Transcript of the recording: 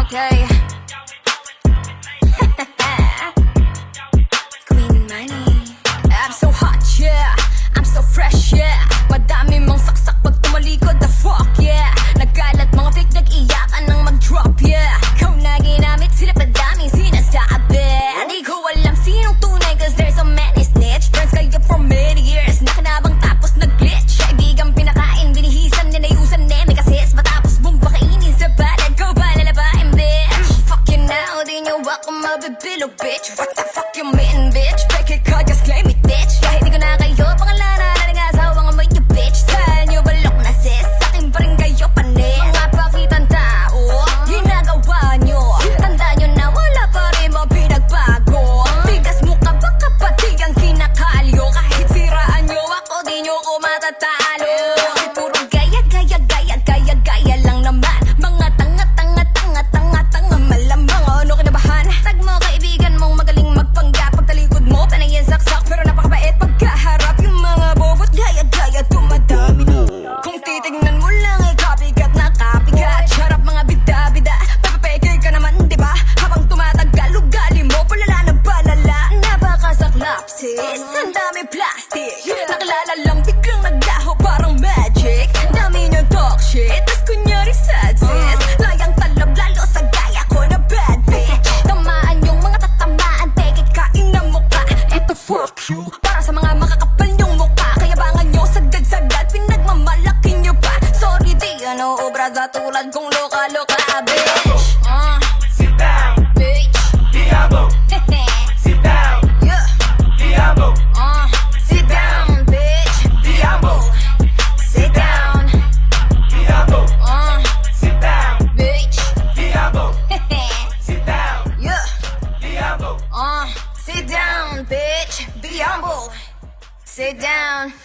Okay. Queen Money. I'm so hot, yeah. I'm so fresh, yeah. Madami mong saksak pag tumalikod, the fuck, yeah. Nagkalat mga fake, nag-iyakan ng mag-drop, yeah. Ikaw na ginamit, sila pa daming sinasabi. Di ko alam sinong tunay, cause there's so many snitch. Friends kayo for many years, nakinabang tapos nag-glitch. Kaibigan pinakain, binihisan, ninayusan, nemicasis. Matapos bumba kainin sa balad ko, palalabain, bitch. Fuck you now, di nyo ako mabibilog, bitch. What the fuck you mean, bitch? Peke ka, just claim it, bitch. Kahit di ko na kayo pangalanan, nag-asawang amoy nyo, bitch. Saan nyo balok na sis? Sa'kin pa rin kayo panis. Mga pakitang tao, ginagawa nyo. Tanda nyo na wala pa rin mo pinagbago. Tigas mo ka baka pati ang kinakalyo. Kahit siraan nyo ako, di nyo ko matatalo. Kasi puro gaya lang naman. Mga tanga malamang. Ano kinabahan? Tag mo kaibigan mong magaling magpanggap. Pagtalikod mo, panayin saksak. Pero napakabait pagkaharap. Yung mga bobot gaya tumadami na. Kung titignan mo lang ay copycat na copycat. Charap mga bida-bida. Papapeke ka naman, diba? Habang tumatagal, ugali mo palala na balala. Napakasaklap sis. Ang dami plastic. Nakilala lang biglang naglaho parang magic. Dami niyang talk shit. Tas kunyari sad sis. Layang talab lalo sa gaya ko na bad bitch. Tamaan yung mga tatamaan. Teke kain na mukha. Eto fuck you. Para sa mga makakapal yung mukha. Kayabangan nyo sagad-sagad. Pinagmamalaki nyo pa. Sorry di ano obra sa tulad kong loka-loka bitch. Sit down, Bitch. Diabo. Sit down, Yeah. Diabo. Sit down, bitch. Diabo. Sit down. Diabo. Sit down, Bitch. Diabo. Sit down, Yeah. Diabo. Sit down, bitch. Be humble. Sit down.